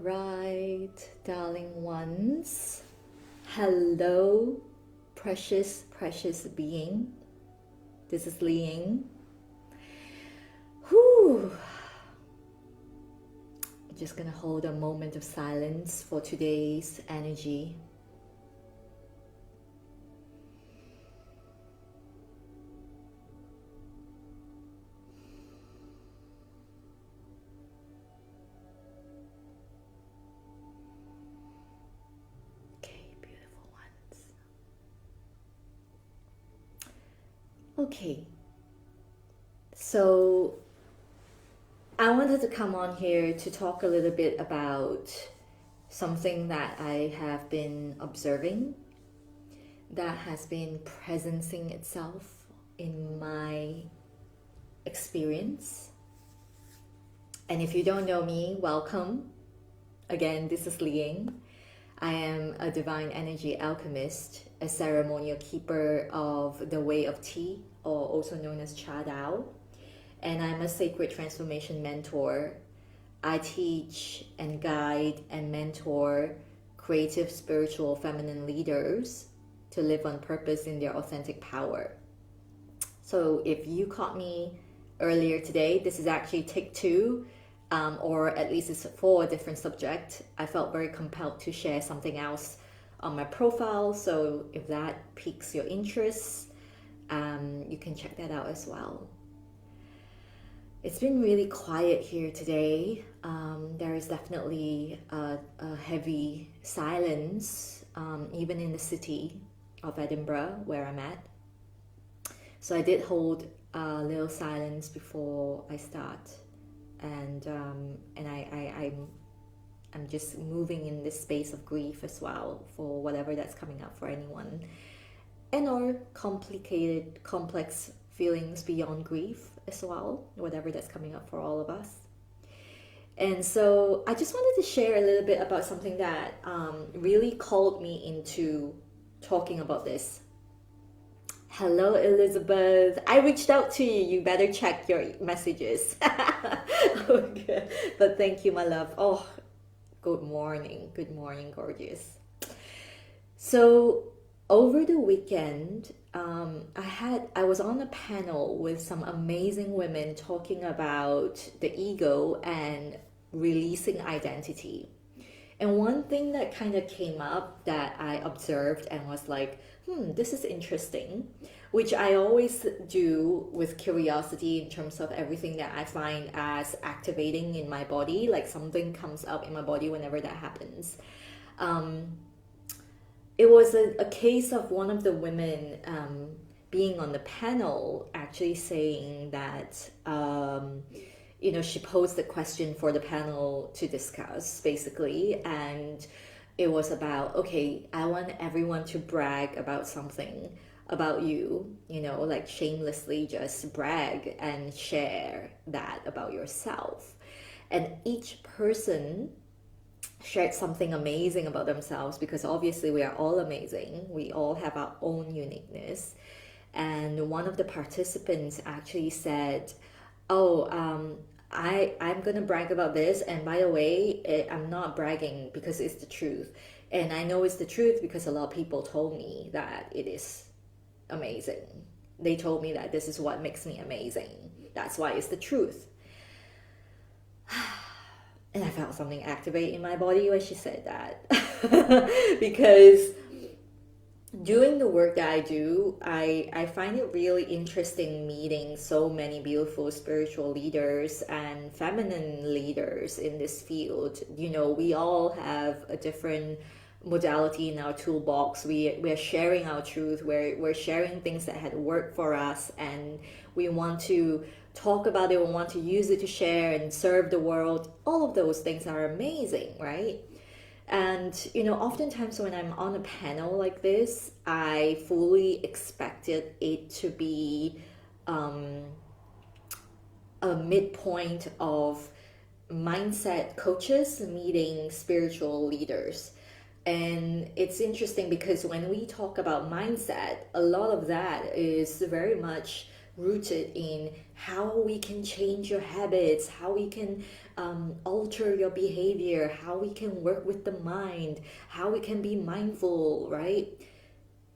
right, darling ones. Hello, precious, precious being. This is Ling. Whew. Just gonna hold a moment of silence for today's energy. Okay, so I wanted to come on here to talk a little bit about something that I have been observing that has been presencing itself in my experience. And if you don't know me, welcome. Again, this is Liang. I am a divine energy alchemist, a ceremonial keeper of the way of tea, or also known as Cha Dao. And I'm a sacred transformation mentor. I teach and guide and mentor creative, spiritual, feminine leaders to live on purpose in their authentic power. So if you caught me earlier today, this is actually take two. Or at least it's for a different subject. I felt very compelled to share something else on my profile. So if that piques your interest, you can check that out as well. It's been really quiet here today. There is definitely a heavy silence, even in the city of Edinburgh, where I'm at. So I did hold a little silence before I start. And I'm just moving in this space of grief as well for whatever that's coming up for anyone, and or complex feelings beyond grief as well, whatever that's coming up for all of us. And so I just wanted to share a little bit about something that really called me into talking about this. Hello, Elizabeth. I reached out to you. You better check your messages. Okay. But thank you, my love. Oh, good morning. Good morning, gorgeous. So over the weekend, I was on a panel with some amazing women talking about the ego and releasing identity. And one thing that kind of came up that I observed and was like, this is interesting, which I always do with curiosity in terms of everything that I find as activating in my body, like something comes up in my body whenever that happens. It was a case of one of the women being on the panel actually saying that she posed the question for the panel to discuss, basically, and it was about, okay, I want everyone to brag about something about you, like shamelessly just brag and share that about yourself. And each person shared something amazing about themselves, because obviously we are all amazing. We all have our own uniqueness. And one of the participants actually said, I'm going to brag about this, and by the way, I'm not bragging because it's the truth. And I know it's the truth because a lot of people told me that it is amazing. They told me that this is what makes me amazing. That's why it's the truth. And I felt something activate in my body when she said that. Because doing the work that I do, I find it really interesting meeting so many beautiful spiritual leaders and feminine leaders in this field. We all have a different modality in our toolbox. We're sharing our truth. We're sharing things that had worked for us, and we want to talk about it. We want to use it to share and serve the world. All of those things are amazing, right? And, oftentimes when I'm on a panel like this, I fully expected it to be a midpoint of mindset coaches meeting spiritual leaders. And it's interesting because when we talk about mindset, a lot of that is very much rooted in how we can change your habits, how we can alter your behavior, how we can work with the mind, how we can be mindful, right?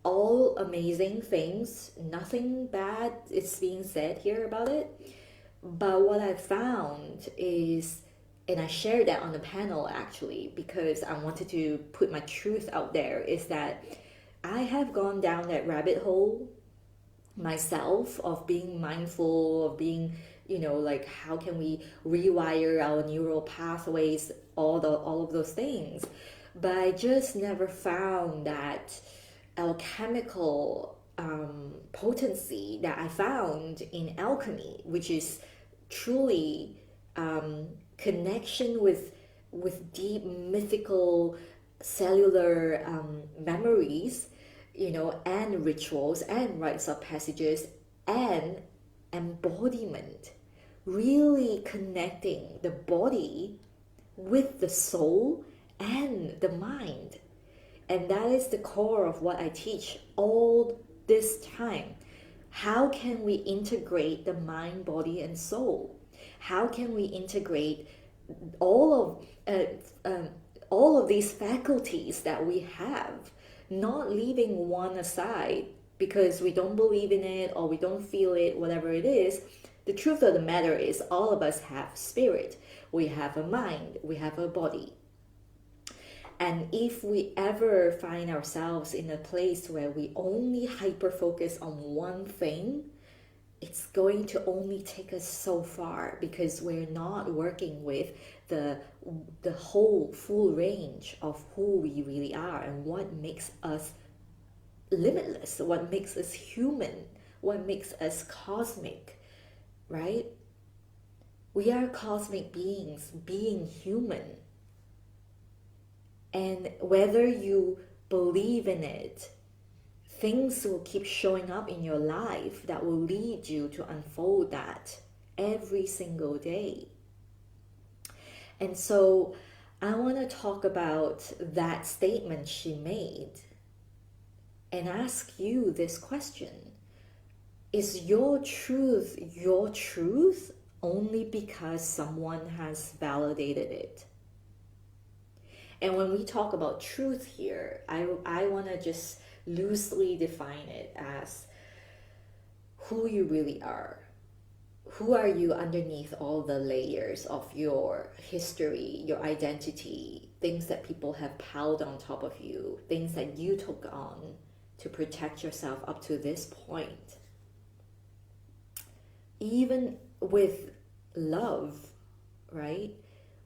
All amazing things, nothing bad is being said here about it. But what I found is, and I shared that on the panel actually, because I wanted to put my truth out there, is that I have gone down that rabbit hole myself of being mindful, of being, like how can we rewire our neural pathways, all of those things. But I just never found that alchemical potency that I found in alchemy, which is truly connection with deep mythical cellular memories, and rituals and rites of passages and embodiment, really connecting the body with the soul and the mind. And that is the core of what I teach all this time. How can we integrate the mind, body, and soul? How can we integrate all of these faculties that we have, not leaving one aside because we don't believe in it or we don't feel it, whatever it is? The truth of the matter is all of us have spirit. We have a mind, we have a body. And if we ever find ourselves in a place where we only hyper focus on one thing, it's going to only take us so far, because we're not working with the whole full range of who we really are and what makes us limitless, what makes us human, what makes us cosmic, right? We are cosmic beings being human. And whether you believe in it, things will keep showing up in your life that will lead you to unfold that every single day. And so I want to talk about that statement she made and ask you this question. Is your truth only because someone has validated it? And when we talk about truth here, I want to just loosely define it as who you really are. Who are you underneath all the layers of your history, your identity, things that people have piled on top of you, things that you took on to protect yourself up to this point? Even with love, right?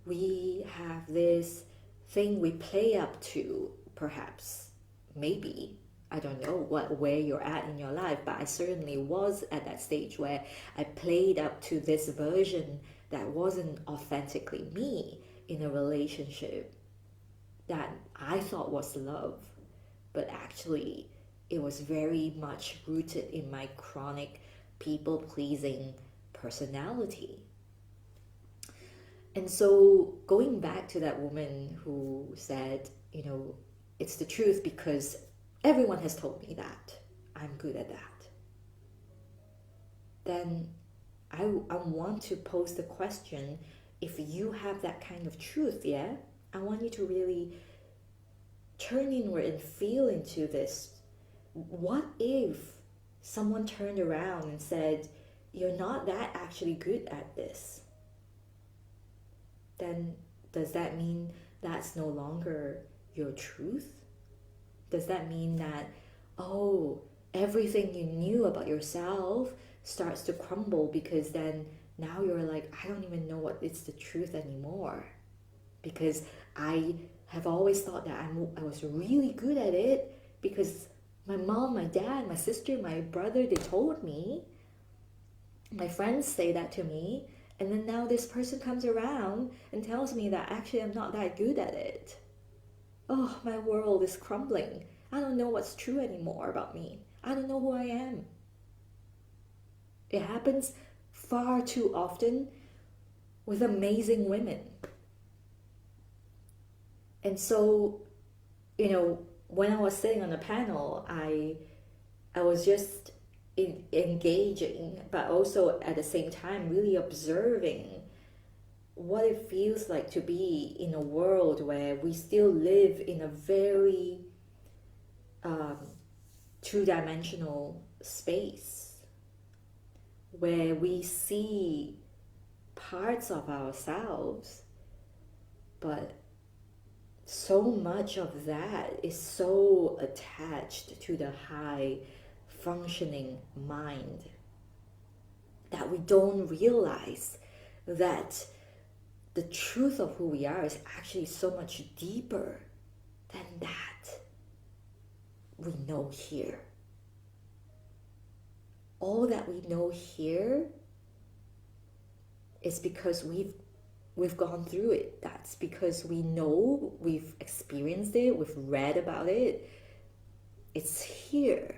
We have this thing we play up to, perhaps, maybe. I don't know where you're at in your life, but I certainly was at that stage where I played up to this version that wasn't authentically me in a relationship that I thought was love, but actually it was very much rooted in my chronic people-pleasing personality. And so going back to that woman who said, it's the truth because everyone has told me that I'm good at that, then I want to pose the question, if you have that kind of truth, I want you to really turn inward and feel into this. What if someone turned around and said, you're not that actually good at this? Then does that mean that's no longer your truth? Does that mean that, everything you knew about yourself starts to crumble because then now you're like, I don't even know what is the truth anymore? Because I have always thought that I was really good at it because my mom, my dad, my sister, my brother, they told me. My friends say that to me. And then now this person comes around and tells me that actually I'm not that good at it. Oh, my world is crumbling. I don't know what's true anymore about me. I don't know who I am. It happens far too often with amazing women. And so, when I was sitting on the panel, I was just, engaging, but also at the same time really observing what it feels like to be in a world where we still live in a very two-dimensional space, where we see parts of ourselves, but so much of that is so attached to the high functioning mind that we don't realize that the truth of who we are is actually so much deeper than that we know here. All that we know here is because we've gone through it. That's because we know, we've experienced it, we've read about it. It's here.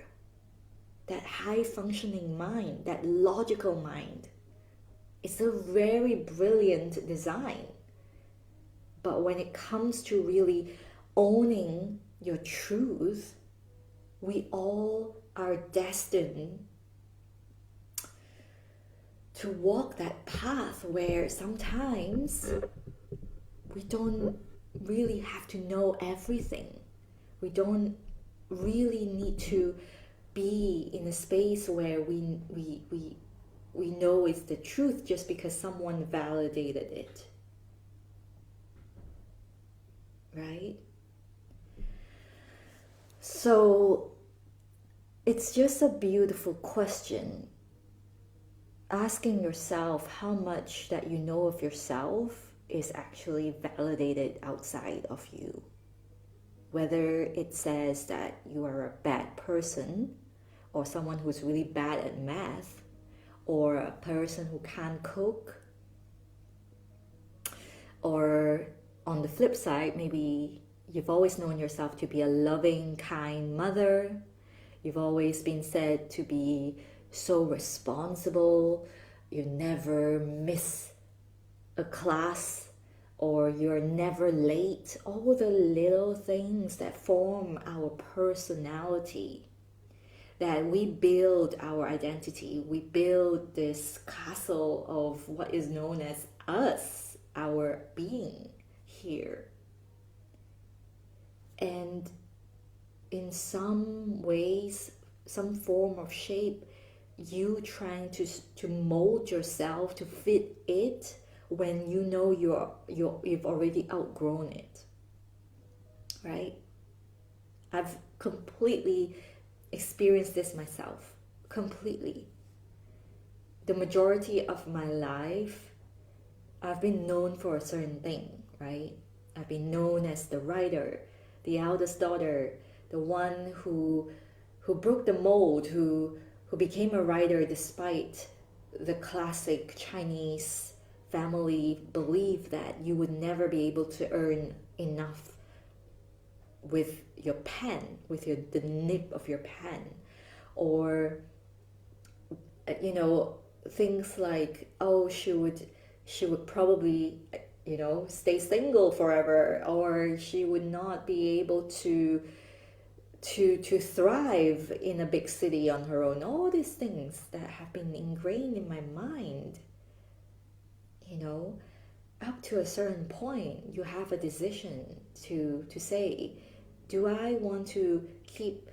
That high functioning mind, that logical mind. It's a very brilliant design. But when it comes to really owning your truth, we all are destined to walk that path where sometimes we don't really have to know everything. We don't really need to be in a space where we know it's the truth just because someone validated it. Right? So it's just a beautiful question, asking yourself how much that you know of yourself is actually validated outside of you. Whether it says that you are a bad person, or someone who's really bad at math, or a person who can't cook, or on the flip side, maybe you've always known yourself to be a loving, kind mother. You've always been said to be so responsible. You never miss a class, or you're never late. All the little things that form our personality, that we build our identity. We build this castle of what is known as us, our being here. And in some ways, some form of shape, you trying to mold yourself to fit it when you know you've already outgrown it, right? I've completely experienced this myself, completely. The majority of my life, I've been known for a certain thing, right? I've been known as the writer, the eldest daughter, the one who broke the mold, who became a writer despite the classic Chinese family belief that you would never be able to earn enough with your pen, with the nib of your pen, or things like, oh, she would probably stay single forever, or she would not be able to thrive in a big city on her own. All these things that have been ingrained in my mind. Up to a certain point, you have a decision to say, do I want to keep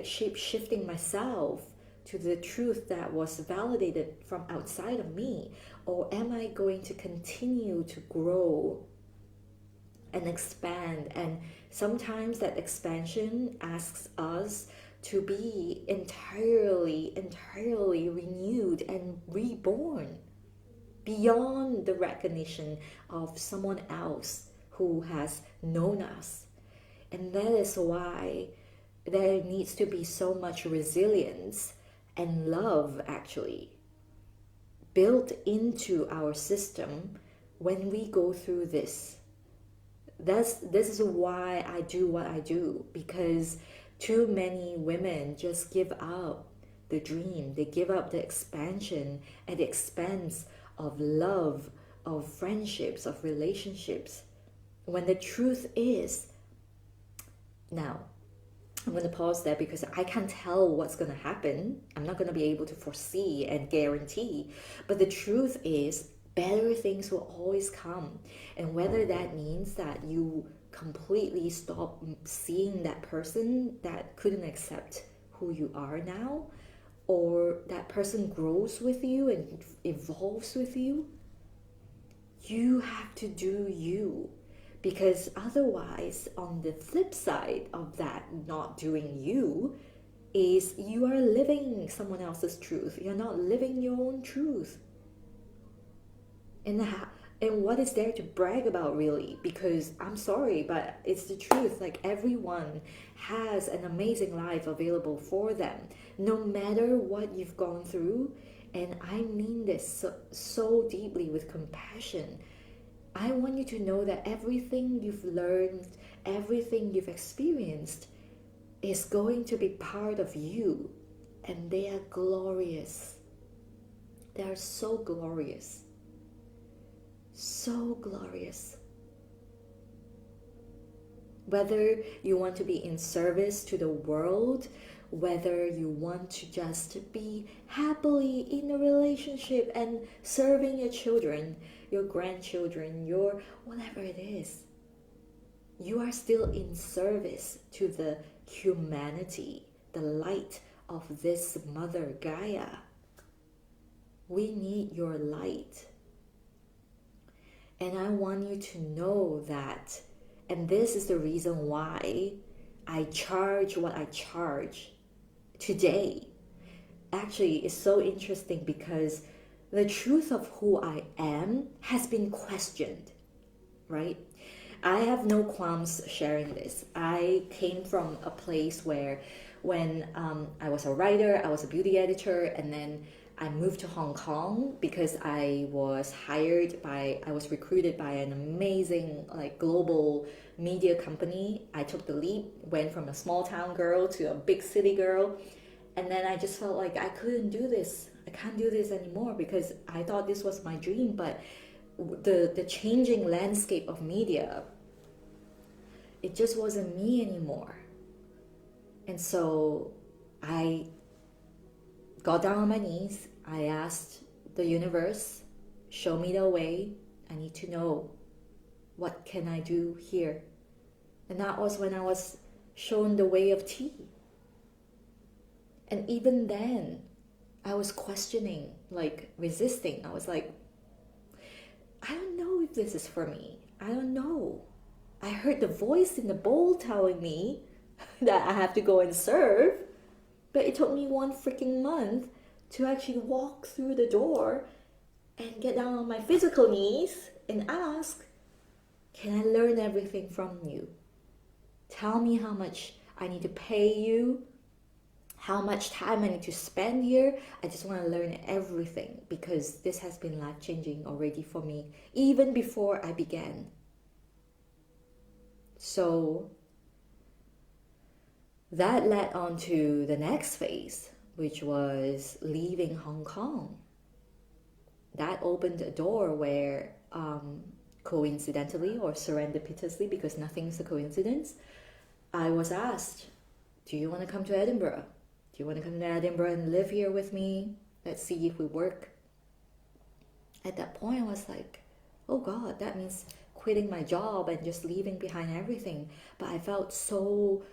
shape-shifting myself to the truth that was validated from outside of me, or am I going to continue to grow and expand? And sometimes that expansion asks us to be entirely renewed and reborn beyond the recognition of someone else who has known us. And that is why there needs to be so much resilience and love actually built into our system when we go through this. This is why I do what I do, because too many women just give up the dream. They give up the expansion at the expense of love, of friendships, of relationships, when the truth is, now I'm going to pause there because I can't tell what's going to happen. I'm not going to be able to foresee and guarantee. But the truth is, better things will always come. And whether that means that you completely stop seeing that person that couldn't accept who you are now, or that person grows with you and evolves with you, you have to do you. Because otherwise, on the flip side of that not doing you is you are living someone else's truth. You're not living your own truth. And what is there to brag about, really? Because I'm sorry, but it's the truth. Like, everyone has an amazing life available for them, no matter what you've gone through. And I mean this so deeply with compassion. I want you to know that everything you've learned, everything you've experienced is going to be part of you. And they are glorious. They are so glorious. So glorious. Whether you want to be in service to the world, whether you want to just be happily in a relationship and serving your children, your grandchildren, your whatever it is, you are still in service to the humanity, the light of this Mother Gaia. We need your light. And I want you to know that, and this is the reason why I charge what I charge today. Actually, it's so interesting because the truth of who I am has been questioned, right? I have no qualms sharing this. I came from a place where when I was a writer, I was a beauty editor, and then I moved to Hong Kong because I was recruited by an amazing global media company. I took the leap, went from a small town girl to a big city girl, and then I just felt like I couldn't do this. I can't do this anymore because I thought this was my dream, but the changing landscape of media, it just wasn't me anymore. And so I got down on my knees. I asked the universe, show me the way. I need to know, what can I do here? And that was when I was shown the way of tea. And even then, I was questioning, resisting. I was like, I don't know if this is for me. I don't know. I heard the voice in the bowl telling me that I have to go and serve. But it took me 1 freaking month to actually walk through the door and get down on my physical knees and ask, can I learn everything from you? Tell me how much I need to pay you, how much time I need to spend here. I just want to learn everything because this has been life-changing already for me, even before I began. So that led on to the next phase, which was leaving Hong Kong. That opened a door where, coincidentally or serendipitously, because nothing's a coincidence, I was asked, do you want to come to Edinburgh? Do you want to come to Edinburgh and live here with me? Let's see if we work. At that point, I was like, oh God, that means quitting my job and just leaving behind everything. But I felt so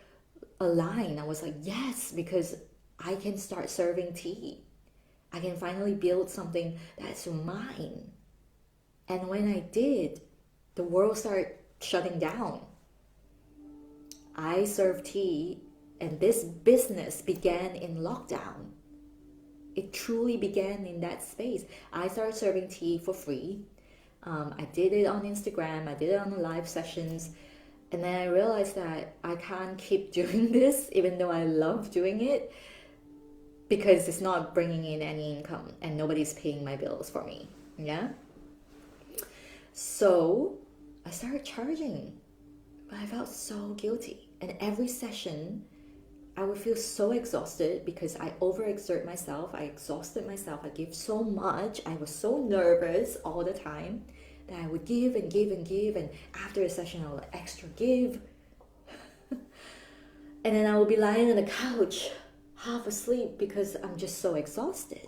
aligned. I was like, yes, because I can start serving tea. I can finally build something that's mine. And when I did, the world started shutting down. I served tea, and this business began in lockdown. It truly began in that space. I started serving tea for free. I did it on Instagram. I did it on the live sessions. And then I realized that I can't keep doing this, even though I love doing it, because it's not bringing in any income and nobody's paying my bills for me. Yeah. So I started charging, but I felt so guilty. And every session, I would feel so exhausted because I overexert myself. I exhausted myself. I gave so much. I was so nervous all the time that I would give and give and give. And after a session, I would extra give. And then I will be lying on the couch, half asleep, because I'm just so exhausted.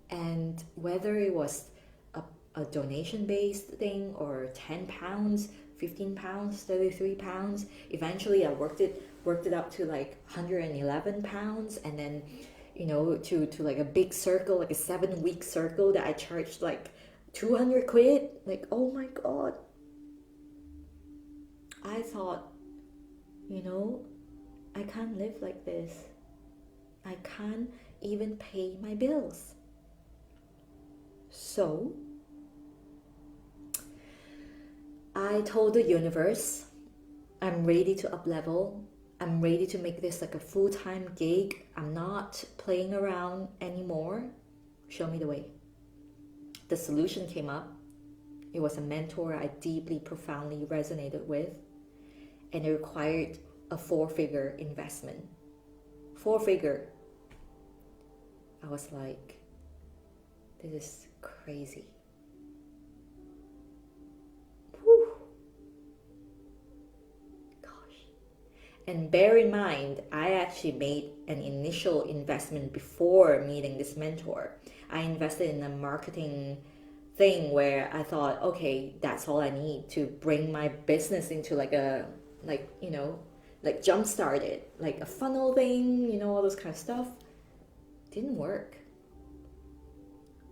And whether it was a donation-based thing or 10 pounds, 15 pounds, 33 pounds, eventually I worked it up to like 111 pounds, and then, you know, to like a big circle, like a 7-week circle that I charged like 200 quid. Like, oh my God. I thought, you know, I can't live like this. I can't even pay my bills. So I told the universe, I'm ready to up level. I'm ready to make this like a full-time gig. I'm not playing around anymore. Show me the way. The solution came up. It was a mentor I deeply, profoundly resonated with, and it required a 4-figure investment. 4-figure. I was like, this is crazy. Whew. Gosh. And bear in mind, I actually made an initial investment before meeting this mentor. I invested in a marketing thing where I thought, okay, that's all I need to bring my business into like jumpstart it, like a funnel thing, you know, all those kind of stuff. Didn't work.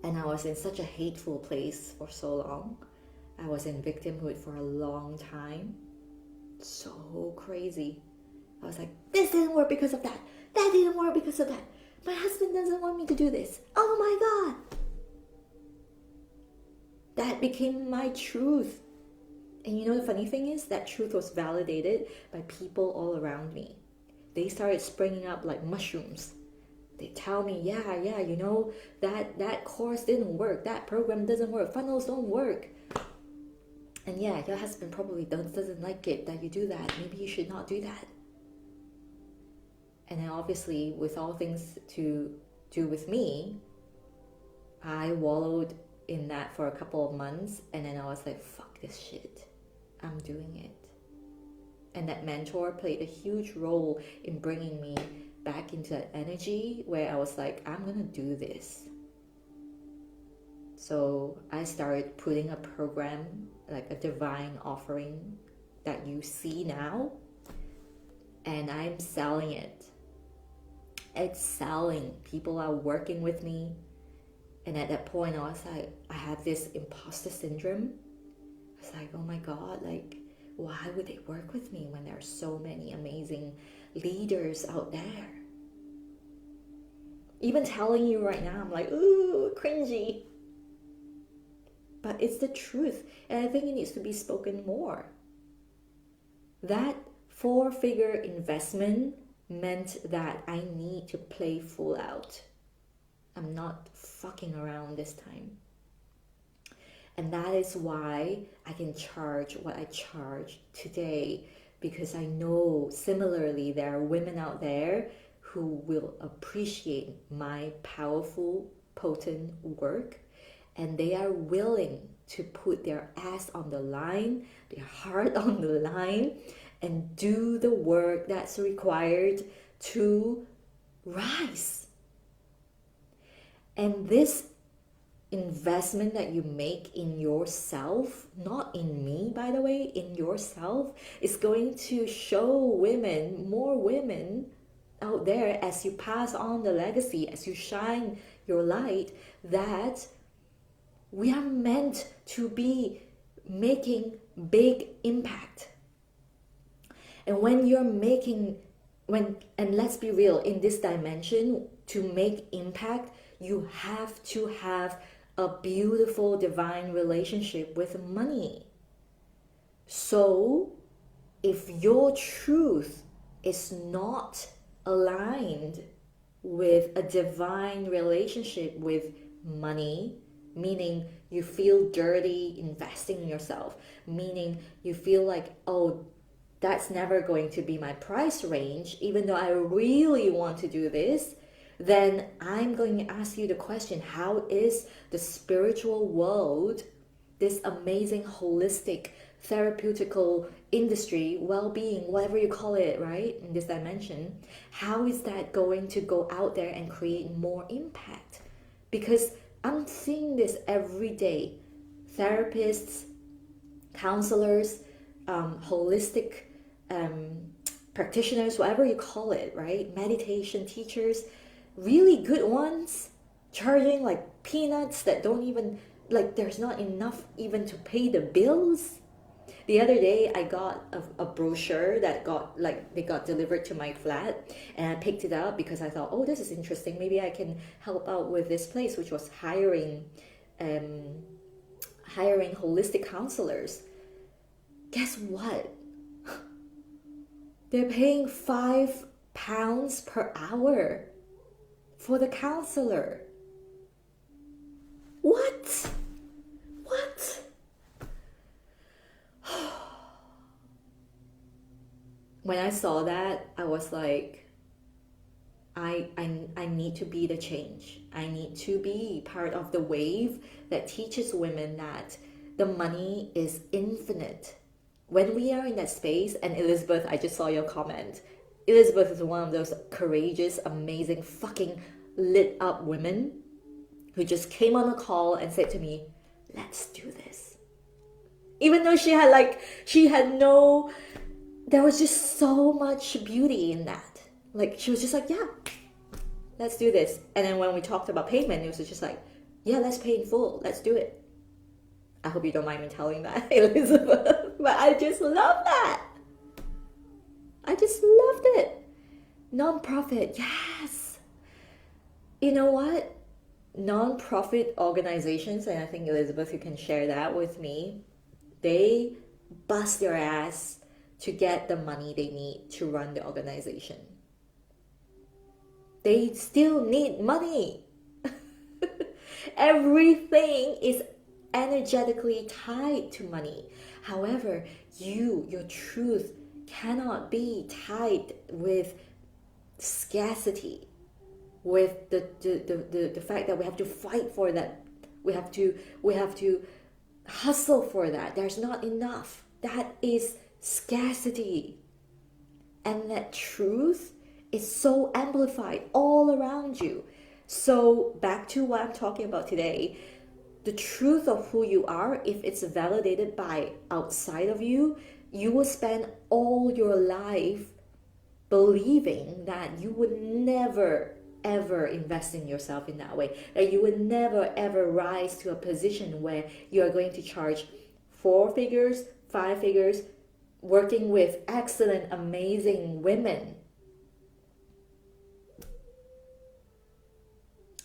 And I was in such a hateful place for so long. I was in victimhood for a long time. So crazy. I was like, this didn't work because of that. That didn't work because of that. My husband doesn't want me to do this. Oh my God. That became my truth. And you know the funny thing is, that truth was validated by people all around me. They started springing up like mushrooms. They tell me, yeah, you know, that course didn't work. That program doesn't work. Funnels don't work. And yeah, your husband probably doesn't like it that you do that. Maybe you should not do that. And then obviously, with all things to do with me, I wallowed in that for a couple of months. And then I was like, fuck this shit. I'm doing it. And that mentor played a huge role in bringing me back into that energy where I was like, I'm gonna do this. So I started putting a program, like a divine offering that you see now, and I'm selling it. It's selling. People are working with me. And at that point, I was like, I had this imposter syndrome. I was like, oh my God, like, why would they work with me when there are so many amazing leaders out there? Even telling you right now, I'm like, ooh, cringy. But it's the truth. And I think it needs to be spoken more. That 4-figure investment meant that I need to play full out. I'm not fucking around this time. And that is why I can charge what I charge today, because I know similarly there are women out there who will appreciate my powerful, potent work, and they are willing to put their ass on the line, their heart on the line, and do the work that's required to rise. And this investment that you make in yourself, not in me, by the way, in yourself, is going to show women, more women out there, as you pass on the legacy, as you shine your light, that we are meant to be making big impact. And when you're making, and let's be real, in this dimension, to make impact, you have to have a beautiful divine relationship with money. So if your truth is not aligned with a divine relationship with money, meaning you feel dirty investing in yourself, meaning you feel like, oh, that's never going to be my price range, even though I really want to do this, then I'm going to ask you the question, how is the spiritual world this amazing holistic therapeutical industry, well-being, whatever you call it, right, in this dimension, how is that going to go out there and create more impact? Because I'm seeing this every day. Therapists, counselors, holistic practitioners, whatever you call it, right? Meditation teachers, really good ones, charging like peanuts that don't even, like, there's not enough even to pay the bills. The other day I got a brochure that got, like, they got delivered to my flat, and I picked it up because I thought, oh, this is interesting, maybe I can help out with this place, which was hiring holistic counselors. Guess what? They're paying £5 per hour for the counselor. What? What? When I saw that, I was like, I need to be the change. I need to be part of the wave that teaches women that the money is infinite. When we are in that space, and Elizabeth, I just saw your comment. Elizabeth is one of those courageous, amazing, fucking lit up women who just came on a call and said to me, let's do this. Even though there was just so much beauty in that. Like, she was just like, yeah, let's do this. And then when we talked about payment, it was just like, yeah, let's pay in full. Let's do it. I hope you don't mind me telling that, Elizabeth. But I just love that. I just loved it. Non-profit, yes. You know what? Non-profit organizations, and I think, Elizabeth, you can share that with me, they bust their ass to get the money they need to run the organization. They still need money. Everything is energetically tied to money. However, your truth cannot be tied with scarcity, with the fact that we have to fight for that. We have to hustle for that. There's not enough. That is scarcity. And that truth is so amplified all around you. So back to what I'm talking about today, the truth of who you are, if it's validated by outside of you, you will spend all your life believing that you would never ever invest in yourself in that way, that you would never ever rise to a position where you are going to charge 4 figures, 5 figures, working with excellent, amazing women.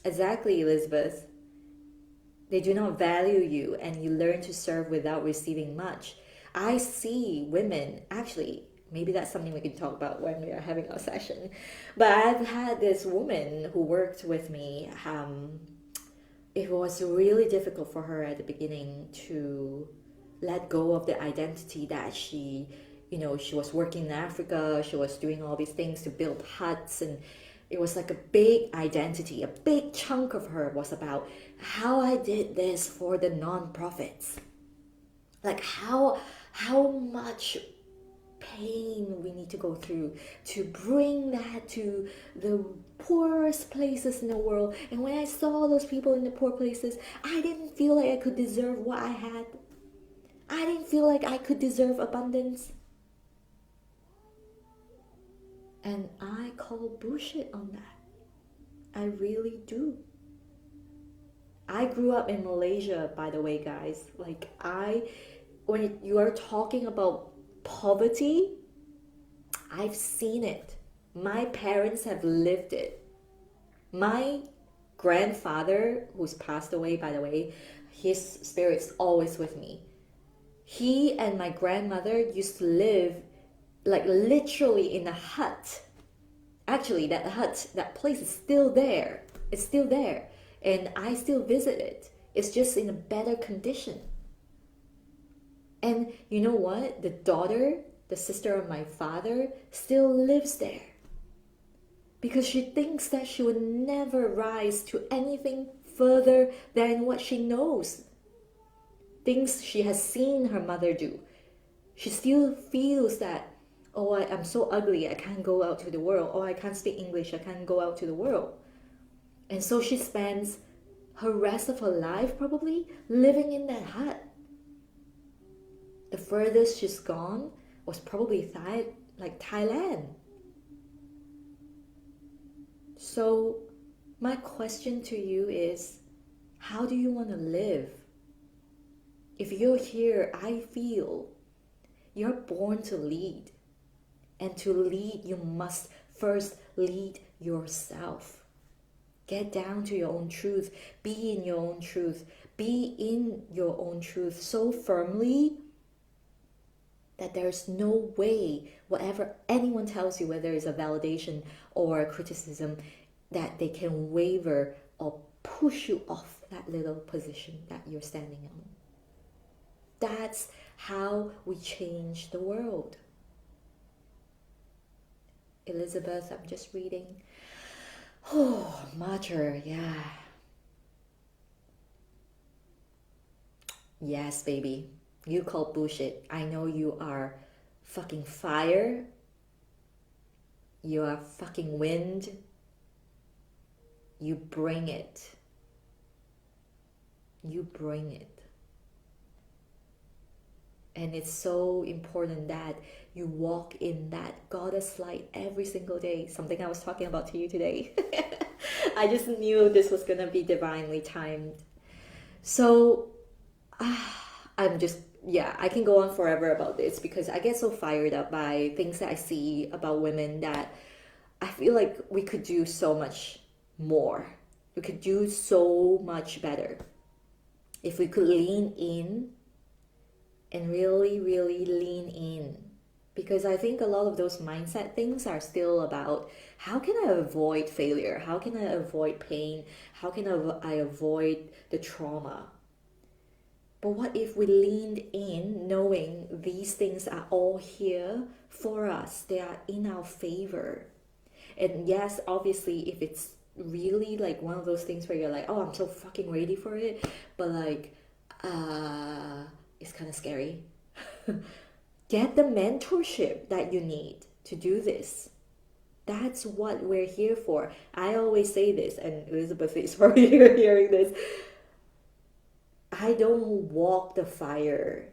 Exactly, Elizabeth. They do not value you, and you learn to serve without receiving much. I see women, actually, maybe that's something we can talk about when we are having our session. But I've had this woman who worked with me. It was really difficult for her at the beginning to let go of the identity that she was working in Africa. She was doing all these things to build huts, and it was like a big identity. A big chunk of her was about how I did this for the non-profits. Like how much pain we need to go through to bring that to the poorest places in the world. And when I saw those people in the poor places, I didn't feel like I could deserve what I had. I didn't feel like I could deserve abundance. And I call bullshit on that. I really do. I grew up in Malaysia, by the way, guys. Like, when you are talking about poverty, I've seen it. My parents have lived it. My grandfather, who's passed away, by the way, his spirit's always with me. He and my grandmother used to live like literally in a hut. Actually, that place is still there. It's still there. And I still visit it. It's just in a better condition. And you know what? The daughter, the sister of my father, still lives there. Because she thinks that she would never rise to anything further than what she knows. things she has seen her mother do. She still feels that, oh, I'm so ugly, I can't go out to the world. Oh, I can't speak English, I can't go out to the world. And so she spends her rest of her life probably living in that hut. The furthest she's gone was probably Thailand. So my question to you is, how do you want to live? If you're here, I feel you're born to lead. And to lead, you must first lead yourself. Get down to your own truth. Be in your own truth. Be in your own truth so firmly that there's no way, whatever anyone tells you, whether it's a validation or a criticism, that they can waver or push you off that little position that you're standing on. That's how we change the world. Elizabeth, I'm just reading. Oh, Mater, yeah. Yes, baby. You call bullshit. I know you are fucking fire. You are fucking wind. You bring it. You bring it. And it's so important that you walk in that goddess light every single day. Something I was talking about to you today. I just knew this was going to be divinely timed. So I'm just, I can go on forever about this because I get so fired up by things that I see about women that I feel like we could do so much more. We could do so much better if we could lean in and really, really lean in. Because I think a lot of those mindset things are still about, how can I avoid failure? How can I avoid pain? How can I avoid the trauma? But what if we leaned in knowing these things are all here for us? They are in our favor. And yes, obviously, if it's really like one of those things where you're like, oh, I'm so fucking ready for it, but like, it's kind of scary. Get the mentorship that you need to do this. That's what we're here for. I always say this, and Elizabeth is probably hearing this. I don't walk the fire.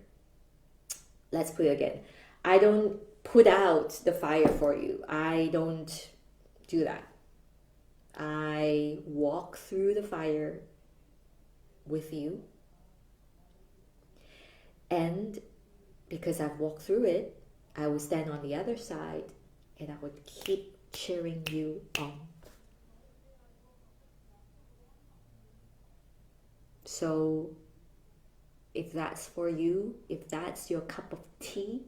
Let's put it again. I don't put out the fire for you. I don't do that. I walk through the fire with you. And because I've walked through it, I will stand on the other side and I would keep cheering you on. So if that's for you, if that's your cup of tea,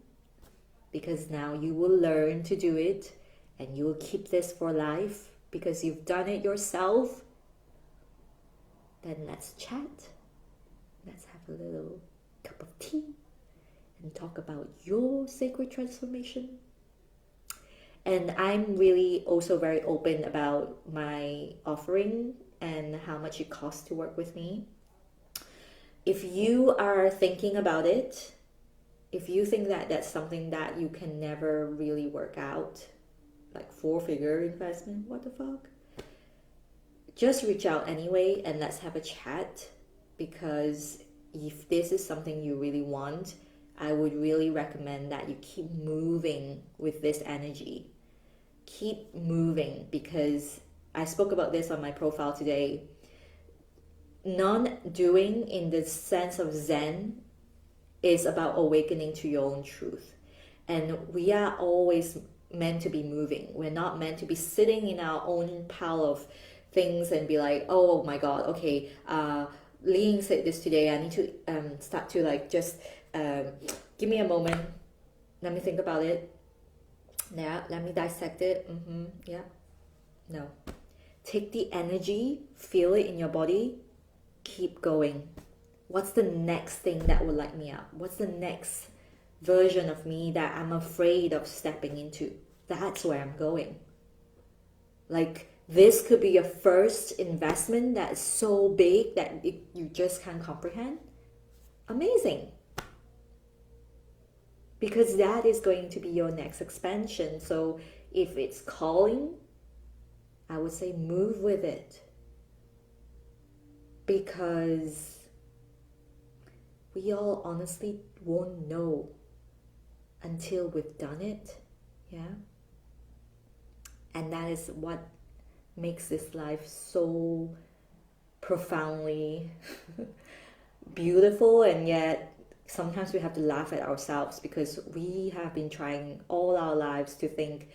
because now you will learn to do it and you will keep this for life because you've done it yourself, then let's chat. Let's have a little cup of tea and talk about your sacred transformation. And I'm really also very open about my offering and how much it costs to work with me. If you are thinking about it, if you think that that's something that you can never really work out, like 4-figure investment, what the fuck? Just reach out anyway and let's have a chat, because if this is something you really want, I would really recommend that you keep moving with this energy. Keep moving, because I spoke about this on my profile today. Non-doing in the sense of Zen is about awakening to your own truth. And we are always meant to be moving. We're not meant to be sitting in our own pile of things and be like, oh my god, okay, Ling said this today, I need to start to like just give me a moment, let me think about it, yeah, let me dissect it, yeah, no. Take the energy, feel it in your body, keep going. What's the next thing that will light me up? What's the next version of me that I'm afraid of stepping into? That's where I'm going. Like, this could be your first investment that's so big that you just can't comprehend. amazing. Because that is going to be your next expansion. So if it's calling, I would say move with it. Because we all honestly won't know until we've done it. Yeah. And that is what makes this life so profoundly beautiful, and yet sometimes we have to laugh at ourselves because we have been trying all our lives to think,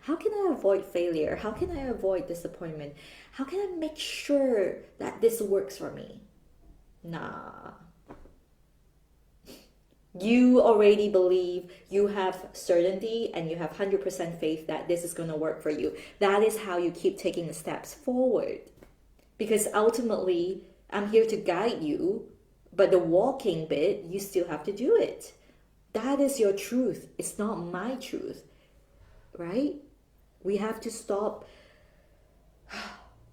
how can I avoid failure? How can I avoid disappointment? How can I make sure that this works for me? Nah. You already believe, you have certainty, and you have 100% faith that this is going to work for you. That is how you keep taking the steps forward. Because ultimately, I'm here to guide you, but the walking bit, you still have to do it. That is your truth. It's not my truth, right? We have to stop.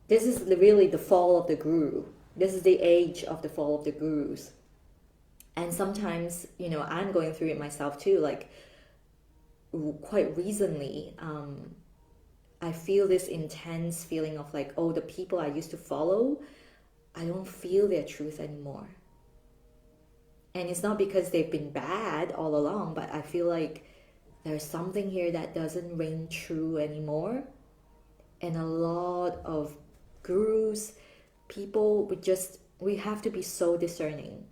This is really the fall of the guru. This is the age of the fall of the gurus. And sometimes, I'm going through it myself too. Like, quite recently, I feel this intense feeling of like, oh, the people I used to follow, I don't feel their truth anymore. And it's not because they've been bad all along, but I feel like there's something here that doesn't ring true anymore. And a lot of gurus, people, we have to be so discerning.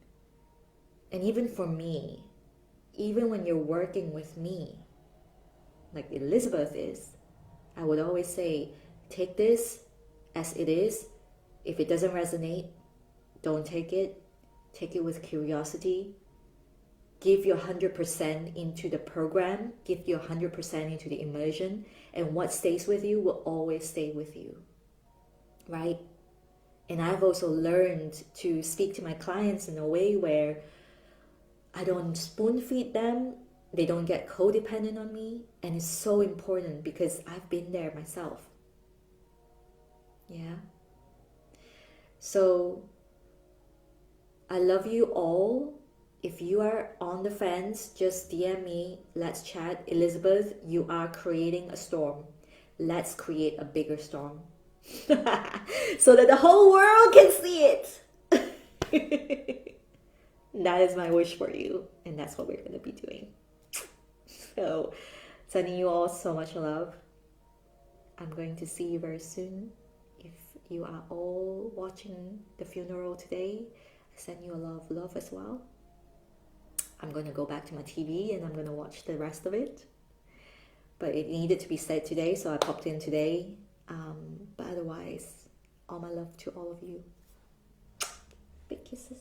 And even for me, even when you're working with me, like Elizabeth is, I would always say, take this as it is. If it doesn't resonate, don't take it. Take it with curiosity. Give your 100% into the program. Give your 100% into the immersion. And what stays with you will always stay with you. Right? And I've also learned to speak to my clients in a way where I don't spoon feed them. They don't get codependent on me. And it's so important because I've been there myself. Yeah. So I love you all. If you are on the fence, just DM me. Let's chat. Elizabeth, you are creating a storm. Let's create a bigger storm. So that the whole world can see it. That is my wish for you. And that's what we're going to be doing. So, sending you all so much love. I'm going to see you very soon. If you are all watching the funeral today, I send you a lot of love as well. I'm going to go back to my TV and I'm going to watch the rest of it. But it needed to be said today, so I popped in today. But otherwise, all my love to all of you. Big kisses.